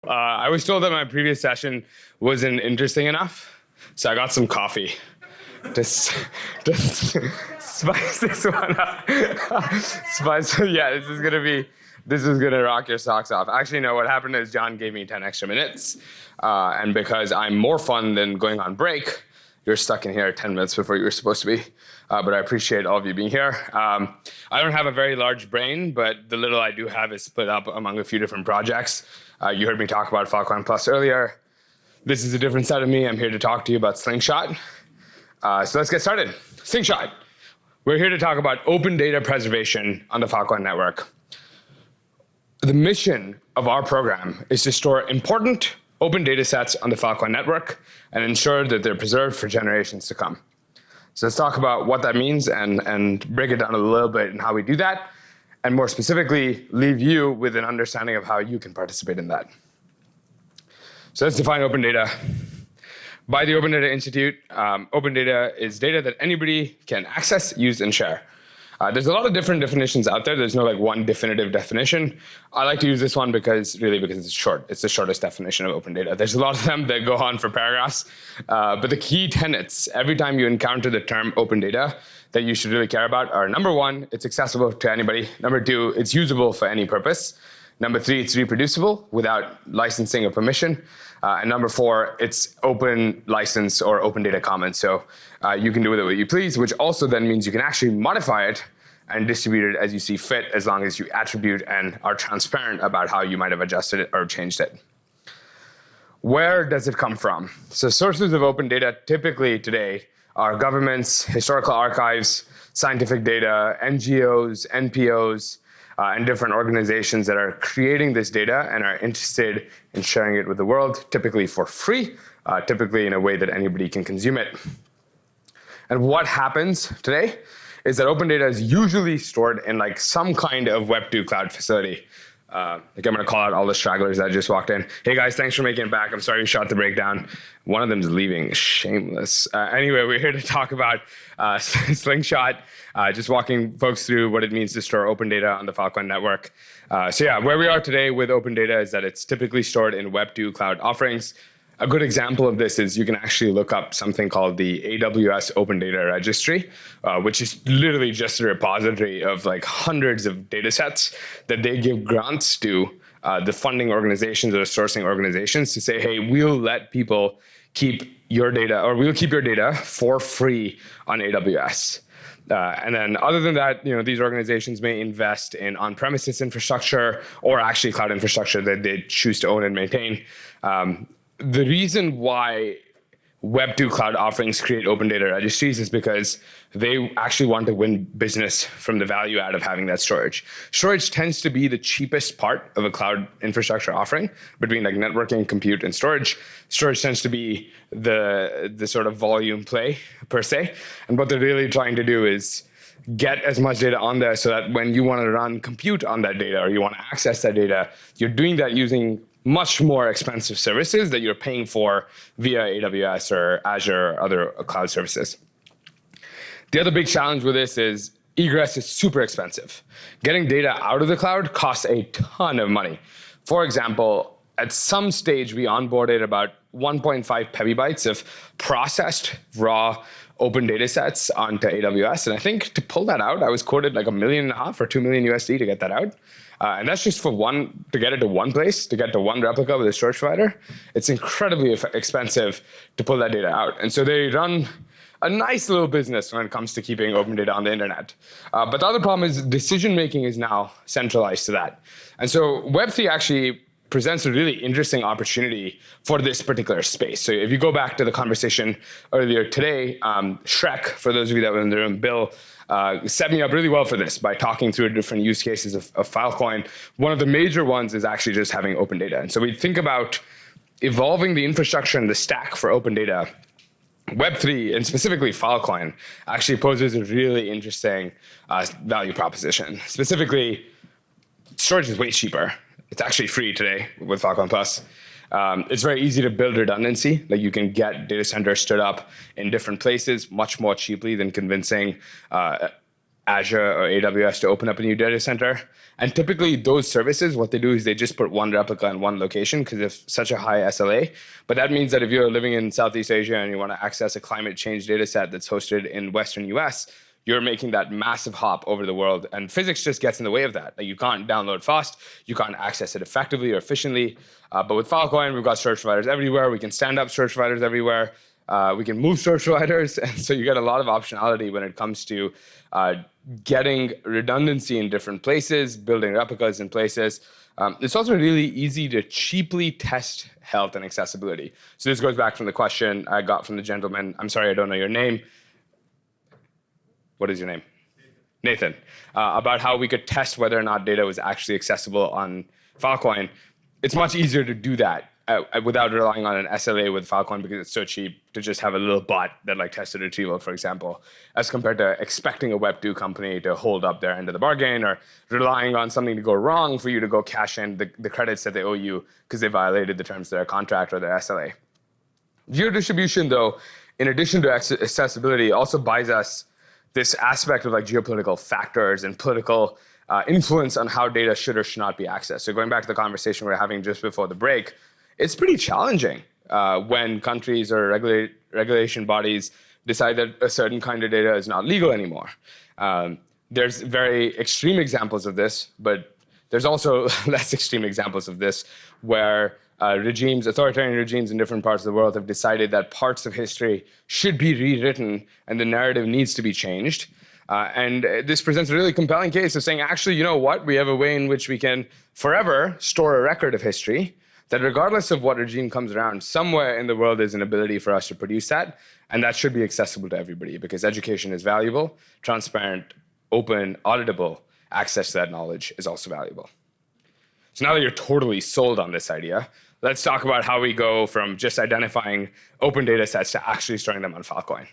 I was told that my previous session wasn't interesting enough, so I got some coffee to spice this one up. Yeah, this is gonna rock your socks off. Actually, no, what happened is John gave me 10 extra minutes, and because I'm more fun than going on break, you're stuck in here 10 minutes before you were supposed to be. But I appreciate all of you being here. I don't have a very large brain, but the little I do have is split up among a few different projects. You heard me talk about Filecoin Plus earlier. This is a different side of me. I'm here to talk to you about Slingshot. So let's get started. Slingshot. We're here to talk about open data preservation on the Filecoin network. The mission of our program is to store important open data sets on the Filecoin network and ensure that they're preserved for generations to come. So let's talk about what that means and break it down a little bit and how we do that, and more specifically, leave you with an understanding of how you can participate in that. So let's define open data. By the Open Data Institute, open data is data that anybody can access, use, and share. There's a lot of different definitions out there. There's no one definitive definition. I like to use this one because it's short. It's the shortest definition of open data. There's a lot of them that go on for paragraphs. But the key tenets, every time you encounter the term open data, that you should really care about are: number one, it's accessible to anybody. Number two, it's usable for any purpose. Number three, it's reproducible without licensing or permission. And number four, it's open license or open data commons. So you can do with it what you please, which also then means you can actually modify it and distribute it as you see fit, as long as you attribute and are transparent about how you might have adjusted it or changed it. Where does it come from? So sources of open data typically today are governments, historical archives, scientific data, NGOs, NPOs, and different organizations that are creating this data and are interested in sharing it with the world, typically for free, typically in a way that anybody can consume it. And what happens today is that open data is usually stored in some kind of Web2 cloud facility. I'm going to call out all the stragglers that just walked in. Hey guys, thanks for making it back. I'm sorry you shot the breakdown. One of them is leaving, shameless. Anyway, we're here to talk about Slingshot, just walking folks through what it means to store open data on the Filecoin network. So yeah, where we are today with open data is that it's typically stored in Web2 cloud offerings. A good example of this is you can actually look up something called the AWS Open Data Registry, which is literally just a repository of hundreds of data sets that they give grants to the funding organizations or the sourcing organizations to say, hey, we'll let people keep your data, or we'll keep your data for free on AWS. And then other than that, these organizations may invest in on-premises infrastructure or actually cloud infrastructure that they choose to own and maintain. The reason why Web2 cloud offerings create open data registries is because they actually want to win business from the value add of having that storage. Storage tends to be the cheapest part of a cloud infrastructure offering between networking, compute, and storage. Storage tends to be the sort of volume play per se. And what they're really trying to do is get as much data on there so that when you want to run compute on that data or you want to access that data, you're doing that using much more expensive services that you're paying for via AWS or Azure or other cloud services. The other big challenge with this is egress is super expensive. Getting data out of the cloud costs a ton of money. For example, at some stage we onboarded about 1.5 petabytes of processed raw open data sets onto AWS. And I think to pull that out, I was quoted $1.5 million or $2 million USD to get that out. And that's just to get it to one place, to get to one replica with a storage provider. It's incredibly expensive to pull that data out. And so they run a nice little business when it comes to keeping open data on the internet. But the other problem is decision-making is now centralized to that. And so Web3 actually presents a really interesting opportunity for this particular space. So if you go back to the conversation earlier today, Shrek, for those of you that were in the room, Bill, set me up really well for this by talking through different use cases of Filecoin. One of the major ones is actually just having open data. And so we think about evolving the infrastructure and the stack for open data. Web3, and specifically Filecoin, actually poses a really interesting value proposition. Specifically, storage is way cheaper. It's actually free today with Filecoin Plus. It's very easy to build redundancy. You can get data centers stood up in different places much more cheaply than convincing Azure or AWS to open up a new data center. And typically those services, what they do is they just put one replica in one location because of such a high SLA. But that means that if you're living in Southeast Asia and you want to access a climate change data set that's hosted in Western US, you're making that massive hop over the world. And physics just gets in the way of that. Like you can't download fast, you can't access it effectively or efficiently. But with Filecoin, we've got storage providers everywhere. We can stand up storage providers everywhere. We can move storage providers. And so you get a lot of optionality when it comes to getting redundancy in different places, building replicas in places. It's also really easy to cheaply test health and accessibility. So this goes back from the question I got from the gentleman. I'm sorry, I don't know your name. What is your name? Nathan. About how we could test whether or not data was actually accessible on Filecoin. It's much easier to do that without relying on an SLA with Filecoin because it's so cheap to just have a little bot that like tested retrieval, for example, as compared to expecting a Web2 company to hold up their end of the bargain or relying on something to go wrong for you to go cash in the credits that they owe you because they violated the terms of their contract or their SLA. Geodistribution, though, in addition to accessibility, also buys us this aspect of like geopolitical factors and political influence on how data should or should not be accessed. So going back to the conversation we were having just before the break, it's pretty challenging when countries or regulation bodies decide that a certain kind of data is not legal anymore. There's very extreme examples of this, but there's also less extreme examples of this where authoritarian regimes in different parts of the world have decided that parts of history should be rewritten and the narrative needs to be changed. And this presents a really compelling case of saying, actually, you know what? We have a way in which we can forever store a record of history that regardless of what regime comes around, somewhere in the world there's an ability for us to produce that, and that should be accessible to everybody because education is valuable, transparent, open, auditable. Access to that knowledge is also valuable. So now that you're totally sold on this idea, let's talk about how we go from just identifying open data sets to actually storing them on Filecoin.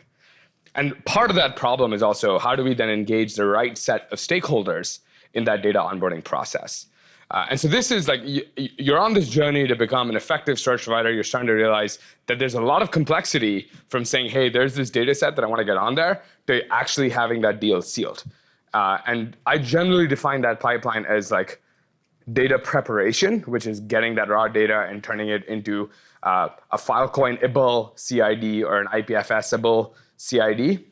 And part of that problem is also how do we then engage the right set of stakeholders in that data onboarding process? And so this is like, you're on this journey to become an effective storage provider. You're starting to realize that there's a lot of complexity from saying, hey, there's this data set that I want to get on there, to actually having that deal sealed. And I generally define that pipeline as like data preparation, which is getting that raw data and turning it into a Filecoin-able CID or an IPFS-able CID.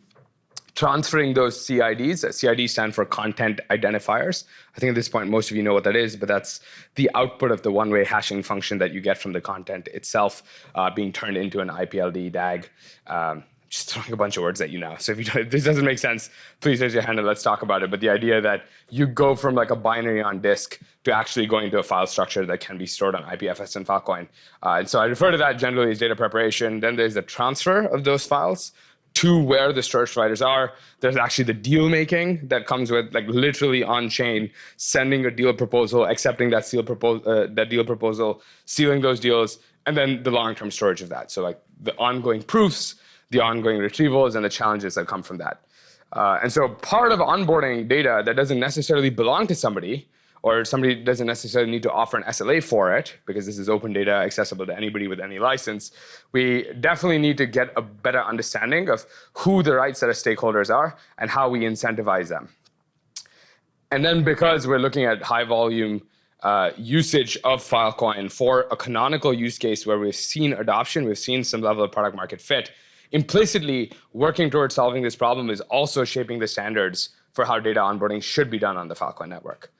Transferring those CIDs, CIDs stand for content identifiers. I think at this point, most of you know what that is, but that's the output of the one-way hashing function that you get from the content itself being turned into an IPLD DAG. Just throwing a bunch of words at you now. So if this doesn't make sense, please raise your hand and let's talk about it. But the idea that you go from like a binary on disk to actually going to a file structure that can be stored on IPFS and Filecoin. And so I refer to that generally as data preparation. Then there's the transfer of those files to where the storage providers are. There's actually the deal making that comes with like literally on chain, sending a deal proposal, accepting that deal proposal, sealing those deals, and then the long-term storage of that. So like the ongoing proofs, the ongoing retrievals, and the challenges that come from that. And so part of onboarding data that doesn't necessarily belong to somebody, or somebody doesn't necessarily need to offer an SLA for it, because this is open data accessible to anybody with any license, we definitely need to get a better understanding of who the right set of stakeholders are and how we incentivize them. And then because we're looking at high volume usage of Filecoin for a canonical use case where we've seen adoption, we've seen some level of product market fit, implicitly working towards solving this problem is also shaping the standards for how data onboarding should be done on the Filecoin network.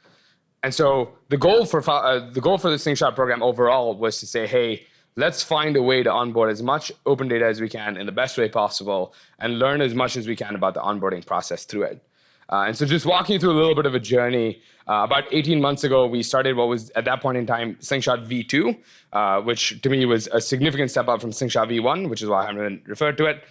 And so the goal for the Slingshot program overall was to say, hey, let's find a way to onboard as much open data as we can in the best way possible and learn as much as we can about the onboarding process through it. And so just walking you through a little bit of a journey, about 18 months ago, we started what was at that point in time Slingshot V2, which to me was a significant step up from Slingshot V1, which is why I haven't referred to it.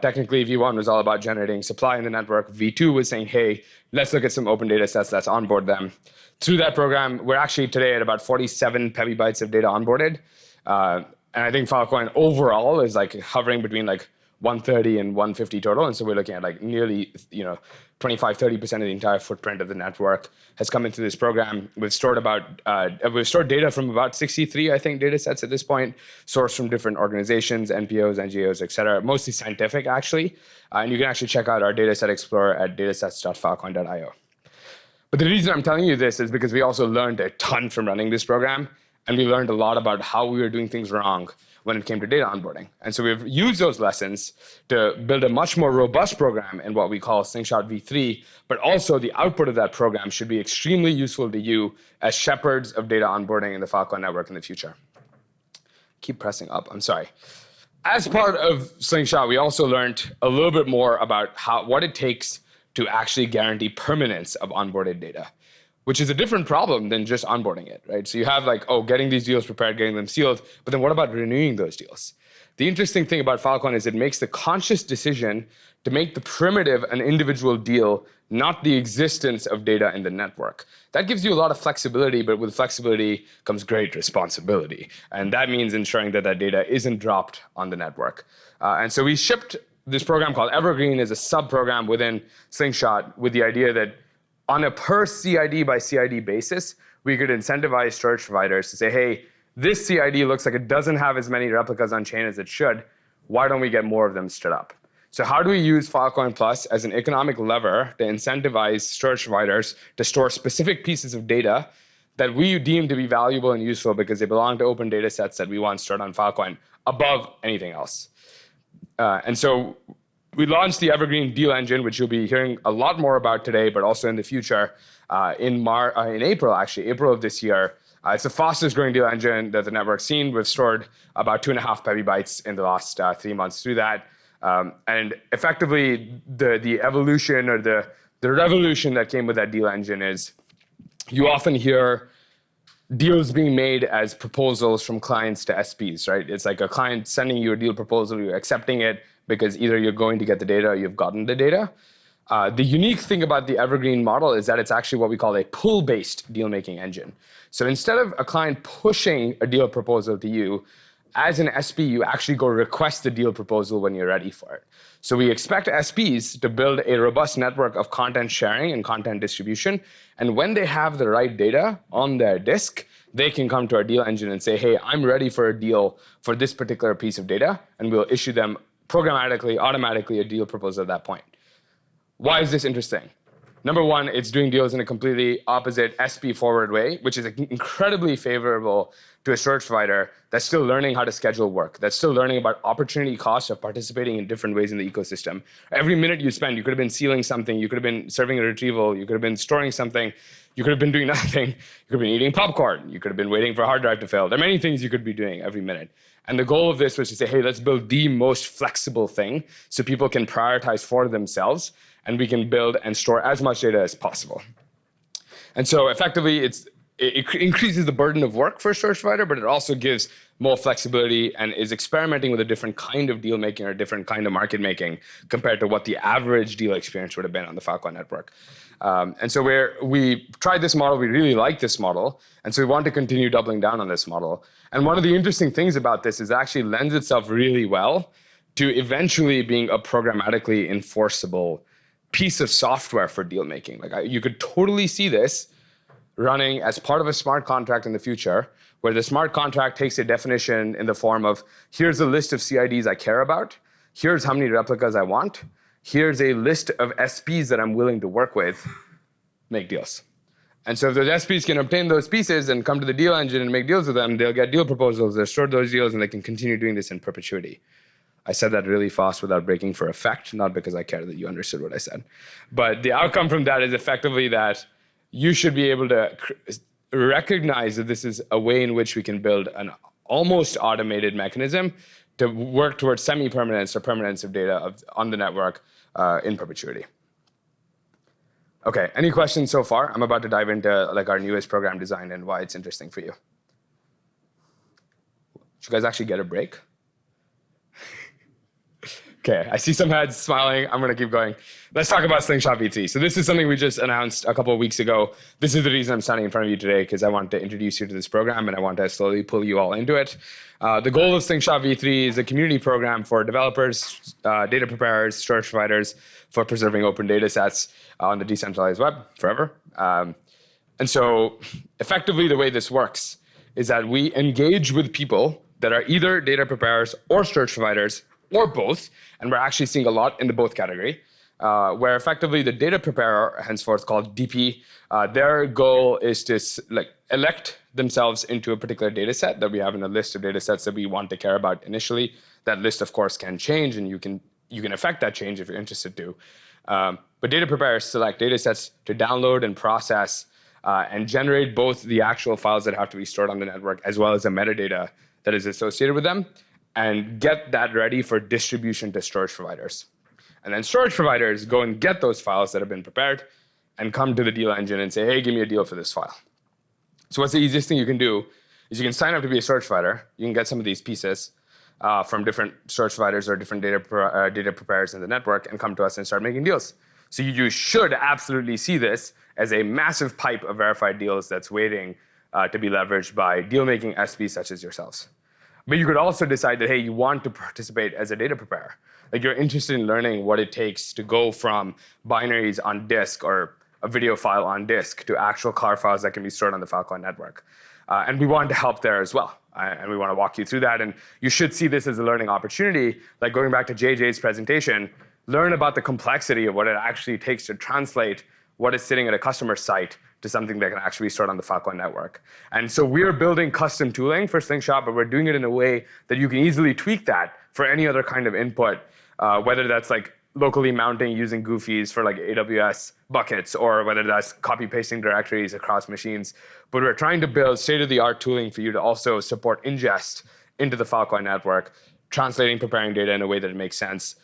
Technically, V1 was all about generating supply in the network. V2 was saying, hey, let's look at some open data sets, let's onboard them. Through that program, we're actually today at about 47 petabytes of data onboarded. And I think Filecoin overall is like hovering between like 130 and 150 total. And so we're looking at like nearly, 25, 30% of the entire footprint of the network has come into this program. We've stored data from about 63, I think, data sets at this point, sourced from different organizations, NPOs, NGOs, et cetera, mostly scientific, actually. And you can actually check out our dataset explorer at datasets.filecoin.io. But the reason I'm telling you this is because we also learned a ton from running this program, and we learned a lot about how we were doing things wrong when it came to data onboarding. And so we've used those lessons to build a much more robust program in what we call Slingshot v3, but also the output of that program should be extremely useful to you as shepherds of data onboarding in the Filecoin network in the future. Keep pressing up, I'm sorry. As part of Slingshot, we also learned a little bit more about what it takes to actually guarantee permanence of onboarded data, which is a different problem than just onboarding it, right? So you have getting these deals prepared, getting them sealed, but then what about renewing those deals? The interesting thing about Filecoin is it makes the conscious decision to make the primitive an individual deal, not the existence of data in the network. That gives you a lot of flexibility, but with flexibility comes great responsibility. And that means ensuring that that data isn't dropped on the network. And so we shipped this program called Evergreen as a sub-program within Slingshot with the idea that on a per CID by CID basis, we could incentivize storage providers to say, hey, this CID looks like it doesn't have as many replicas on chain as it should. Why don't we get more of them stood up? So how do we use Filecoin Plus as an economic lever to incentivize storage providers to store specific pieces of data that we deem to be valuable and useful because they belong to open data sets that we want stored on Filecoin above anything else? And so we launched the Evergreen deal engine, which you'll be hearing a lot more about today, but also in the future, in April, actually, April of this year. It's the fastest growing deal engine that the network's seen. We've stored about 2.5 petabytes in the last 3 months through that. And effectively, the evolution or the revolution that came with that deal engine is you often hear deals being made as proposals from clients to SPs, right? It's like a client sending you a deal proposal, you're accepting it because either you're going to get the data or you've gotten the data. The unique thing about the Evergreen model is that it's actually what we call a pull-based deal-making engine. So instead of a client pushing a deal proposal to you, as an SP, you actually go request the deal proposal when you're ready for it. So we expect SPs to build a robust network of content sharing and content distribution. And when they have the right data on their disk, they can come to our deal engine and say, hey, I'm ready for a deal for this particular piece of data. And we'll issue them programmatically, automatically a deal proposal at that point. Why is this interesting? Number one, it's doing deals in a completely opposite SP forward way, which is incredibly favorable to a storage provider that's still learning how to schedule work, that's still learning about opportunity costs of participating in different ways in the ecosystem. Every minute you spend, you could have been sealing something, you could have been serving a retrieval, you could have been storing something, you could have been doing nothing, you could have been eating popcorn, you could have been waiting for a hard drive to fill. There are many things you could be doing every minute. And the goal of this was to say, hey, let's build the most flexible thing so people can prioritize for themselves and we can build and store as much data as possible. And so effectively, it increases the burden of work for a storage provider, but it also gives more flexibility and is experimenting with a different kind of deal making or a different kind of market making compared to what the average deal experience would have been on the Filecoin network. And so we tried this model, we really like this model, and so we want to continue doubling down on this model. And one of the interesting things about this is it actually lends itself really well to eventually being a programmatically enforceable piece of software for deal making. You could totally see this running as part of a smart contract in the future, where the smart contract takes a definition in the form of, here's a list of CIDs I care about, here's how many replicas I want, here's a list of SPs that I'm willing to work with, make deals. And so if those SPs can obtain those pieces and come to the deal engine and make deals with them, they'll get deal proposals, they'll store those deals, and they can continue doing this in perpetuity. I said that really fast without breaking for effect, not because I care that you understood what I said. But the outcome from that is effectively that you should be able to recognize that this is a way in which we can build an almost automated mechanism to work towards semi-permanence or permanence of data on the network in perpetuity. Okay, any questions so far? I'm about to dive into our newest program design and why it's interesting for you. Should you guys actually get a break? Okay, I see some heads smiling. I'm going to keep going. Let's talk about Slingshot V3. So this is something we just announced a couple of weeks ago. This is the reason I'm standing in front of you today, because I wanted to introduce you to this program and I want to slowly pull you all into it. The goal of Slingshot V3 is a community program for developers, data preparers, storage providers for preserving open data sets on the decentralized web forever. And so effectively the way this works is that we engage with people that are either data preparers or storage providers or both, and we're actually seeing a lot in the both category, where effectively the data preparer, henceforth called DP, their goal is to elect themselves into a particular data set that we have in a list of data sets that we want to care about initially. That list, of course, can change, and you can affect that change if you're interested to. But data preparers select data sets to download and process and generate both the actual files that have to be stored on the network as well as the metadata that is associated with them, and get that ready for distribution to storage providers. And then storage providers go and get those files that have been prepared and come to the deal engine and say, hey, give me a deal for this file. So what's the easiest thing you can do is you can sign up to be a storage provider. You can get some of these pieces from different storage providers or different data preparers in the network and come to us and start making deals. So you should absolutely see this as a massive pipe of verified deals that's waiting to be leveraged by deal-making SPs such as yourselves. But you could also decide that, hey, you want to participate as a data preparer. Like you're interested in learning what it takes to go from binaries on disk or a video file on disk to actual car files that can be stored on the Filecoin network. And we want to help there as well. And we want to walk you through that. And you should see this as a learning opportunity. Like going back to JJ's presentation, learn about the complexity of what it actually takes to translate what is sitting at a customer site to something that can actually be stored on the Filecoin network. And so we're building custom tooling for Slingshot, but we're doing it in a way that you can easily tweak that for any other kind of input, whether that's like locally mounting using goofies for like AWS buckets, or whether that's copy pasting directories across machines. But we're trying to build state-of-the-art tooling for you to also support ingest into the Filecoin network, translating, preparing data in a way that it makes sense.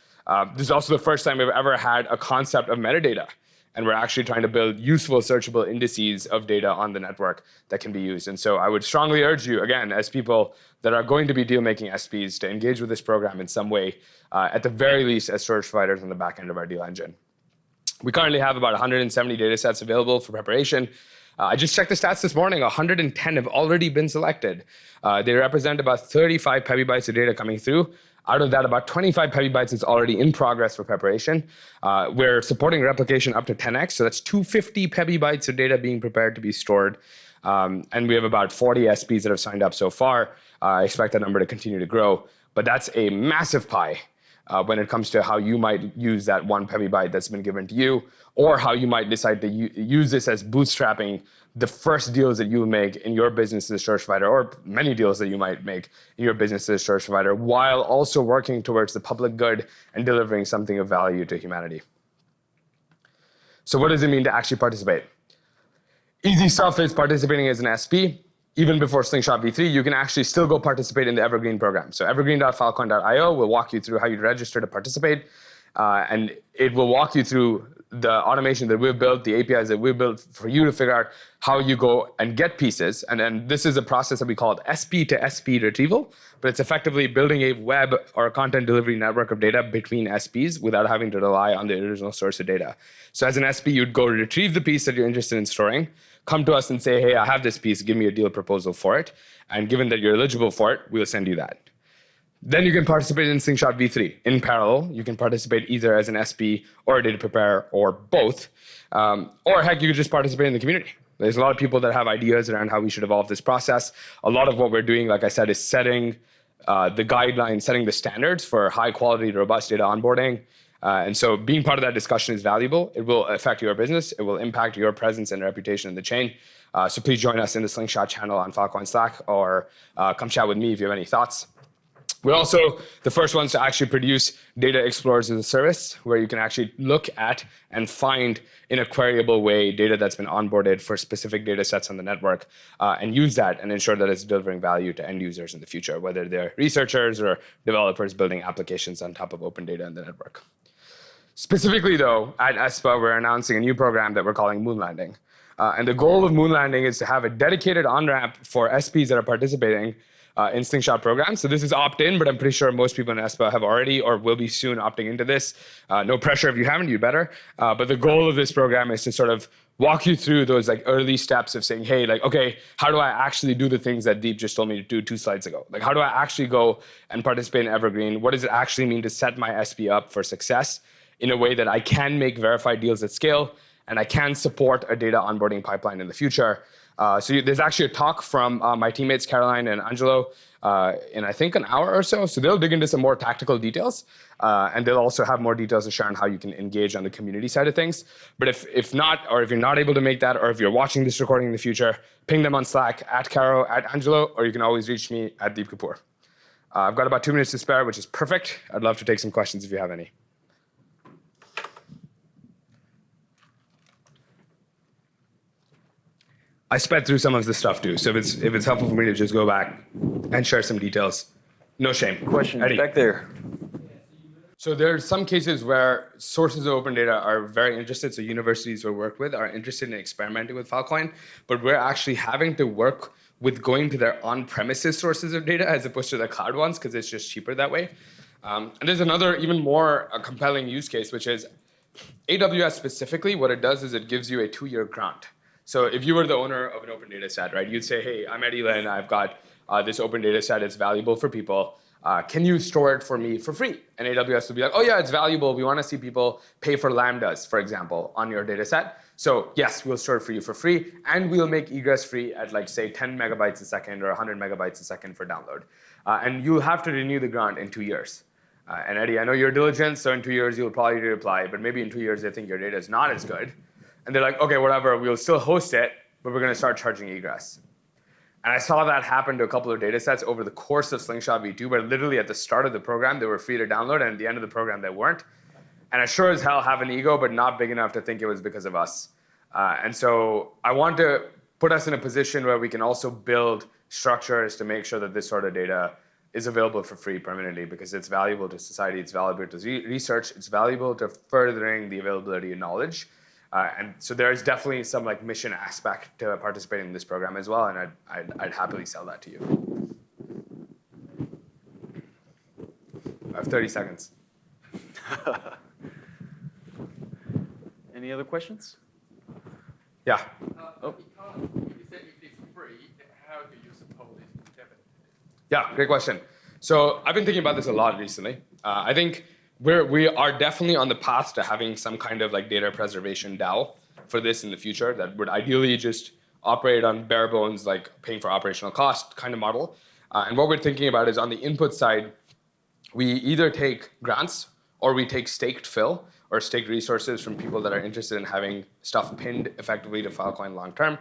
This is also the first time we've ever had a concept of metadata. And we're actually trying to build useful searchable indices of data on the network that can be used. And so I would strongly urge you, again, as people that are going to be deal-making SPs, to engage with this program in some way, at the very least as storage providers on the back end of our deal engine. We currently have about 170 data sets available for preparation. I just checked the stats this morning. 110 have already been selected. They represent about 35 petabytes of data coming through. Out of that, about 25 petabytes is already in progress for preparation. We're supporting replication up to 10x, so that's 250 petabytes of data being prepared to be stored. And we have about 40 SPs that have signed up so far. I expect that number to continue to grow. But that's a massive pie when it comes to how you might use that 1 petabyte that's been given to you, or how you might decide to use this as bootstrapping the first deals that you make in your business as a storage provider, or many deals that you might make in your business as a storage provider, while also working towards the public good and delivering something of value to humanity. So what does it mean to actually participate? Easy stuff is participating as an SP. Even before Slingshot V3, you can actually still go participate in the Evergreen program. So evergreen.filecoin.io will walk you through how you register to participate. And it will walk you through the automation that we've built, the APIs that we've built for you to figure out how you go and get pieces. And then this is a process that we call SP to SP retrieval, but it's effectively building a web or a content delivery network of data between SPs without having to rely on the original source of data. So as an SP, you'd go retrieve the piece that you're interested in storing, come to us and say, hey, I have this piece, give me a deal proposal for it. And given that you're eligible for it, we'll send you that. Then you can participate in Slingshot V3. In parallel, you can participate either as an SP or a data preparer or both. Or heck, you could just participate in the community. There's a lot of people that have ideas around how we should evolve this process. A lot of what we're doing, like I said, is setting the guidelines, setting the standards for high quality, robust data onboarding. And so being part of that discussion is valuable. It will affect your business. It will impact your presence and reputation in the chain. So please join us in the Slingshot channel on Filecoin Slack, or come chat with me if you have any thoughts. We're also the first ones to actually produce data explorers as a service, where you can actually look at and find in a queryable way data that's been onboarded for specific data sets on the network, and use that and ensure that it's delivering value to end users in the future, whether they're researchers or developers building applications on top of open data in the network. Specifically, though, at ESPA, we're announcing a new program that we're calling Moon Landing. And the goal of Moon Landing is to have a dedicated on-ramp for SPs that are participating in Slingshot program. So this is opt-in, but I'm pretty sure most people in ESPA have already or will be soon opting into this. No pressure if you haven't, you better. But the goal of this program is to sort of walk you through those like early steps of saying, hey, like, okay, how do I actually do the things that Deep just told me to do 2 slides ago? Like, how do I actually go and participate in Evergreen? What does it actually mean to set my SP up for success in a way that I can make verified deals at scale and I can support a data onboarding pipeline in the future? There's actually a talk from my teammates, Caroline and Angelo, in I think an hour or so. So they'll dig into some more tactical details. And they'll also have more details to share on how you can engage on the community side of things. But if not, or if you're not able to make that, or if you're watching this recording in the future, ping them on Slack at Caro, at Angelo, or you can always reach me at Deep Kapur. I've got about 2 minutes to spare, which is perfect. I'd love to take some questions if you have any. I sped through some of this stuff too, so if it's helpful for me to just go back and share some details, no shame. Question Eddie. back there. So there are some cases where sources of open data are very interested, so universities we work with are interested in experimenting with Filecoin, but we're actually having to work with going to their on-premises sources of data as opposed to the cloud ones, because it's just cheaper that way. And there's another even more compelling use case, which is AWS specifically, what it does is it gives you a 2-year grant. So if you were the owner of an open data set, right, you'd say, hey, I'm Eddie Lin, I've got this open data set, it's valuable for people. Can you store it for me for free? And AWS would be like, oh yeah, it's valuable. We want to see people pay for Lambdas, for example, on your data set. So yes, we'll store it for you for free, and we'll make egress free at like say 10 megabytes a second or 100 megabytes a second for download. And you'll have to renew the grant in 2 years. And Eddie, I know you're diligent, so in 2 years you'll probably reapply, but maybe in 2 years they think your data is not as good. And they're like, okay, whatever, we'll still host it, but we're gonna start charging egress. And I saw that happen to a couple of data sets over the course of Slingshot V2, where literally at the start of the program, they were free to download, and at the end of the program, they weren't. And I sure as hell have an ego, but not big enough to think it was because of us. And so I want to put us in a position where we can also build structures to make sure that this sort of data is available for free permanently, because it's valuable to society, it's valuable to research, it's valuable to furthering the availability of knowledge. And so there is definitely some like mission aspect to participating in this program as well, and I'd happily sell that to you. I have 30 seconds. Any other questions? Yeah. Oh. Because you said it is free, how do you suppose it's definite? Yeah, great question. So I've been thinking about this a lot recently. I think we are definitely on the path to having some kind of like data preservation DAO for this in the future that would ideally just operate on bare bones, like paying for operational cost kind of model. And what we're thinking about is on the input side, we either take grants or we take staked fill or staked resources from people that are interested in having stuff pinned effectively to Filecoin long term.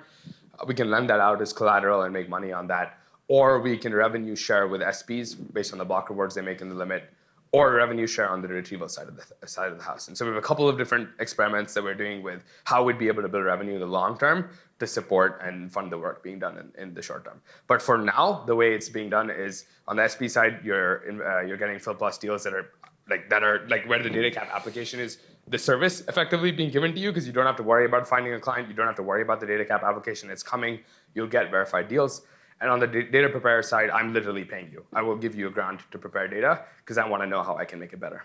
We can lend that out as collateral and make money on that. Or we can revenue share with SPs based on the block rewards they make in the limit, or revenue share on the retrieval side of the house. And so we have a couple of different experiments that we're doing with how we'd be able to build revenue in the long term to support and fund the work being done in the short term. But for now, the way it's being done is on the SP side, you're getting fill plus deals that are like where the data cap application is the service effectively being given to you, because you don't have to worry about finding a client, you don't have to worry about the data cap application, it's coming, you'll get verified deals. And on the data preparer side, I'm literally paying you. I will give you a grant to prepare data because I want to know how I can make it better.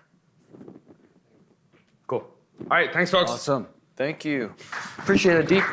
Cool. All right, thanks, folks. Awesome. Thank you. Appreciate it, Deep.